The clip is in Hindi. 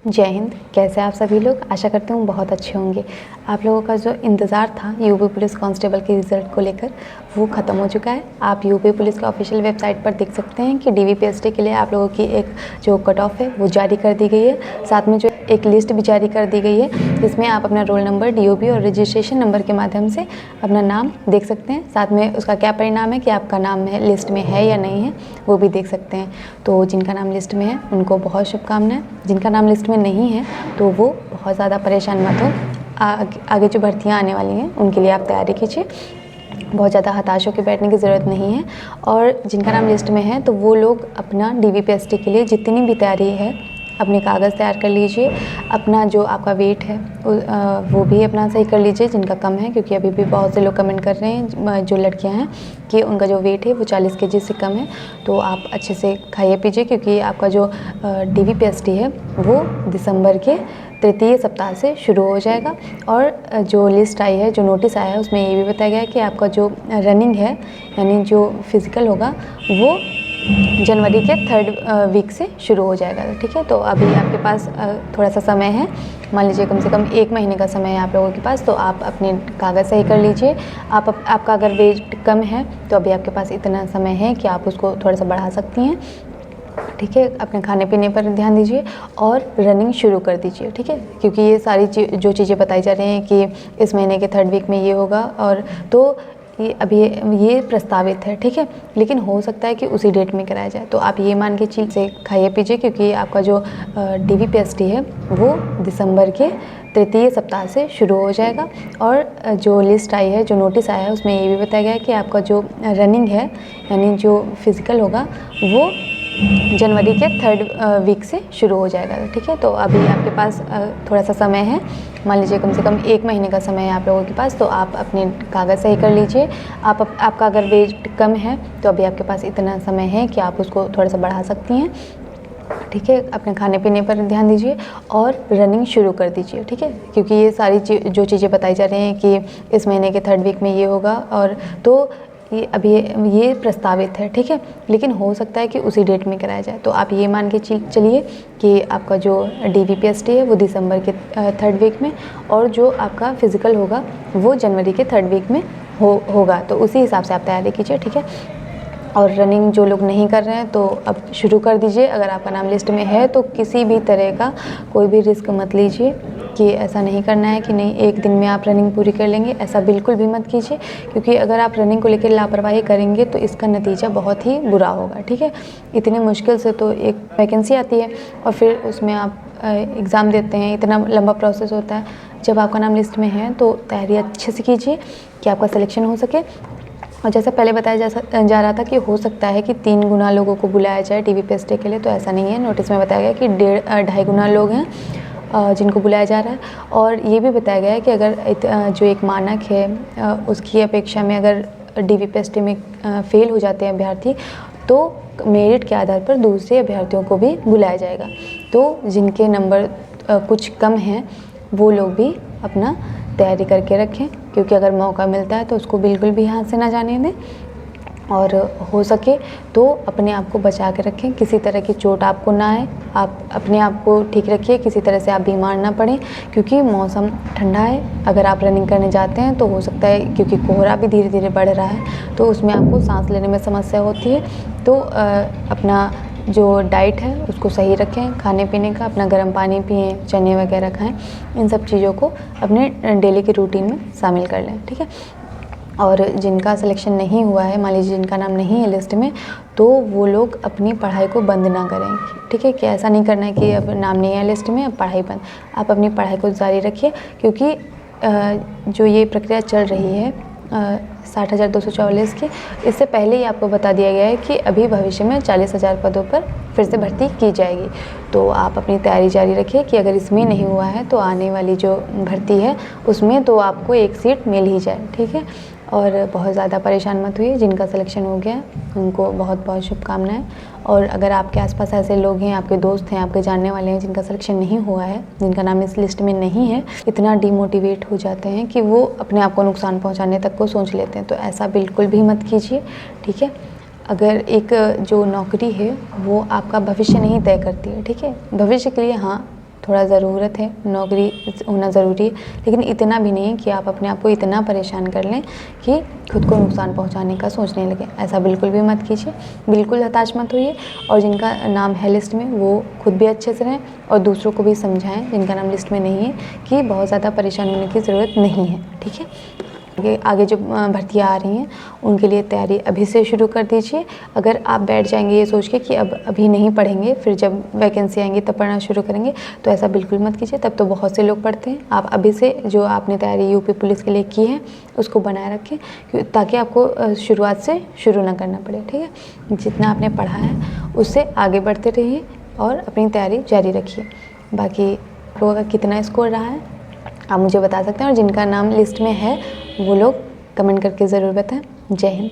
जय हिंद। कैसे आप सभी लोग? आशा करती हूँ बहुत अच्छे होंगे। आप लोगों का जो इंतज़ार था यूपी पुलिस कांस्टेबल के रिज़ल्ट को लेकर वो ख़त्म हो चुका है। आप यूपी पुलिस के ऑफिशियल वेबसाइट पर देख सकते हैं कि डीवीपीएसटी के लिए आप लोगों की एक जो कट ऑफ है वो जारी कर दी गई है। साथ में जो एक लिस्ट भी जारी कर दी गई है जिसमें आप अपना रोल नंबर, डीओबी और रजिस्ट्रेशन नंबर के माध्यम से अपना नाम देख सकते हैं। साथ में उसका क्या परिणाम है कि आपका नाम है लिस्ट में है या नहीं है वो भी देख सकते हैं। तो जिनका नाम लिस्ट में है उनको बहुत शुभकामनाएं। जिनका नाम लिस्ट में नहीं है तो वो बहुत ज़्यादा परेशान मत हो। आगे जो भर्तियाँ आने वाली हैं उनके लिए आप तैयारी कीजिए। बहुत ज़्यादा हताश होकर बैठने की ज़रूरत नहीं है। और जिनका नाम लिस्ट में है तो वो लोग अपना डीवीपीएसटी के लिए जितनी भी तैयारी है अपने कागज़ तैयार कर लीजिए। अपना जो आपका वेट है वो भी अपना सही कर लीजिए जिनका कम है, क्योंकि अभी भी बहुत से लोग कमेंट कर रहे हैं जो लड़कियां हैं कि उनका जो वेट है वो 40 केजी से कम है। तो आप अच्छे से खाइए पीजिए, क्योंकि आपका जो डीवीपीएसटी है वो दिसंबर के तृतीय सप्ताह से शुरू हो जाएगा। और जो लिस्ट आई है, जो नोटिस आया है, उसमें ये भी बताया गया है कि आपका जो रनिंग है यानी जो फिज़िकल होगा वो जनवरी के 3rd वीक से शुरू हो जाएगा। ठीक है, तो अभी आपके पास थोड़ा सा समय है। मान लीजिए कम से कम 1 महीने का समय है आप लोगों के पास। तो आप अपने कागज़ सही कर लीजिए। आपका अगर वेट कम है तो अभी आपके पास इतना समय है कि आप उसको थोड़ा सा बढ़ा सकती हैं। ठीक है, अपने खाने पीने पर ध्यान दीजिए और रनिंग शुरू कर दीजिए। ठीक है, क्योंकि ये सारी जो चीज़ें बताई जा रही हैं कि इस महीने के 3rd वीक में ये होगा, और तो ये अभी ये प्रस्तावित है। ठीक है, लेकिन हो सकता है कि उसी डेट में कराया जाए। तो आप ये मान के चीज़ें खाइए पीजिए, क्योंकि आपका जो डीवीपीएसटी है वो दिसंबर के तृतीय सप्ताह से शुरू हो जाएगा। और जो लिस्ट आई है, जो नोटिस आया है, उसमें ये भी बताया गया है कि आपका जो रनिंग है यानी जो फिज़िकल होगा वो जनवरी के 3rd वीक से शुरू हो जाएगा। ठीक है, तो अभी आपके पास थोड़ा सा समय है। मान लीजिए कम से कम 1 महीने का समय है आप लोगों के पास। तो आप अपने कागज़ सही कर लीजिए। आपका अगर वेट कम है तो अभी आपके पास इतना समय है कि आप उसको थोड़ा सा बढ़ा सकती हैं। ठीक है, अपने खाने पीने पर ध्यान दीजिए और रनिंग शुरू कर दीजिए। ठीक है, क्योंकि ये सारी जो चीज़ें बताई जा रही हैं कि इस महीने के 3rd वीक में ये होगा, और तो ये अभी ये प्रस्तावित है। ठीक है, लेकिन हो सकता है कि उसी डेट में कराया जाए। तो आप ये मान के चलिए कि आपका जो डीवीपीएसटी है वो दिसंबर के 3rd वीक में, और जो आपका फिज़िकल होगा वो जनवरी के 3rd वीक में होगा। तो उसी हिसाब से आप तैयारी कीजिए। ठीक है, और रनिंग जो लोग नहीं कर रहे हैं तो अब शुरू कर दीजिए। अगर आपका नाम लिस्ट में है तो किसी भी तरह का कोई भी रिस्क मत लीजिए कि ऐसा नहीं करना है कि नहीं 1 दिन में आप रनिंग पूरी कर लेंगे। ऐसा बिल्कुल भी मत कीजिए, क्योंकि अगर आप रनिंग को लेकर लापरवाही करेंगे तो इसका नतीजा बहुत ही बुरा होगा। ठीक है, इतने मुश्किल से तो एक वैकेंसी आती है और फिर उसमें आप एग्ज़ाम देते हैं, इतना लंबा प्रोसेस होता है। जब आपका नाम लिस्ट में है तो तैयारी अच्छे से कीजिए कि आपका सिलेक्शन हो सके। और जैसा पहले बताया जा रहा था कि हो सकता है कि 3 गुना लोगों को बुलाया जाए डीवीपीएसटी के लिए, तो ऐसा नहीं है। नोटिस में बताया गया कि 1.5 गुना लोग हैं जिनको बुलाया जा रहा है। और ये भी बताया गया है कि अगर जो एक मानक है उसकी अपेक्षा में अगर डीवीपीएसटी में फेल हो जाते हैं अभ्यर्थी तो मेरिट के आधार पर दूसरे अभ्यर्थियों को भी बुलाया जाएगा। तो जिनके नंबर कुछ कम हैं वो लोग भी अपना तैयारी करके रखें, क्योंकि अगर मौका मिलता है तो उसको बिल्कुल भी हाथ से ना जाने दें। और हो सके तो अपने आप को बचा के रखें, किसी तरह की चोट आपको ना आए। आप अपने आप को ठीक रखिए, किसी तरह से आप बीमार ना पड़ें, क्योंकि मौसम ठंडा है। अगर आप रनिंग करने जाते हैं तो हो सकता है, क्योंकि कोहरा भी धीरे धीरे बढ़ रहा है, तो उसमें आपको सांस लेने में समस्या होती है। तो अपना जो डाइट है उसको सही रखें, खाने पीने का अपना गर्म पानी पिएँ, चने वगैरह खाएं। इन सब चीज़ों को अपने डेली के रूटीन में शामिल कर लें। ठीक है, और जिनका सिलेक्शन नहीं हुआ है, मान लीजिए जिनका नाम नहीं है लिस्ट में, तो वो लोग अपनी पढ़ाई को बंद ना करें। ठीक है, कि ऐसा नहीं करना है कि अब नाम नहीं है लिस्ट में अब पढ़ाई बंद। आप अपनी पढ़ाई को जारी रखिए, क्योंकि जो ये प्रक्रिया चल रही है 60,244 की, इससे पहले ही आपको बता दिया गया है कि अभी भविष्य में 40,000 पदों पर फिर से भर्ती की जाएगी। तो आप अपनी तैयारी जारी रखिए कि अगर इसमें नहीं हुआ है तो आने वाली जो भर्ती है उसमें तो आपको 1 सीट मिल ही जाए। ठीक है, और बहुत ज़्यादा परेशान मत हुइए। जिनका सिलेक्शन हो गया उनको बहुत बहुत शुभकामनाएं। और अगर आपके आसपास ऐसे लोग हैं, आपके दोस्त हैं, आपके जानने वाले हैं जिनका सिलेक्शन नहीं हुआ है, जिनका नाम इस लिस्ट में नहीं है, इतना डिमोटिवेट हो जाते हैं कि वो अपने आप को नुकसान पहुंचाने तक को सोच लेते हैं, तो ऐसा बिल्कुल भी मत कीजिए। ठीक है, अगर एक जो नौकरी है वो आपका भविष्य नहीं तय करती है। ठीक है, भविष्य के लिए हाँ थोड़ा ज़रूरत है, नौकरी होना ज़रूरी है, लेकिन इतना भी नहीं है कि आप अपने आप को इतना परेशान कर लें कि खुद को नुकसान पहुंचाने का सोचने लगें। ऐसा बिल्कुल भी मत कीजिए, बिल्कुल हताश मत होइए। और जिनका नाम है लिस्ट में वो खुद भी अच्छे से रहें और दूसरों को भी समझाएं जिनका नाम लिस्ट में नहीं है कि बहुत ज़्यादा परेशान होने की ज़रूरत नहीं है, ठीक है। आगे जो भर्तियाँ आ रही हैं उनके लिए तैयारी अभी से शुरू कर दीजिए। अगर आप बैठ जाएंगे ये सोच के कि अब अभी नहीं पढ़ेंगे, फिर जब वैकेंसी आएंगी तब पढ़ना शुरू करेंगे, तो ऐसा बिल्कुल मत कीजिए। तब तो बहुत से लोग पढ़ते हैं। आप अभी से जो आपने तैयारी यूपी पुलिस के लिए की है उसको बनाए रखें, ताकि आपको शुरुआत से शुरू ना करना पड़े, ठीक है। जितना आपने पढ़ा है उससे आगे बढ़ते रहिए और अपनी तैयारी जारी रखिए। बाकी आप लोगों का कितना स्कोर रहा है आप मुझे बता सकते हैं, और जिनका नाम लिस्ट में है वो लोग कमेंट करके ज़रूर बताएं। जय हिंद।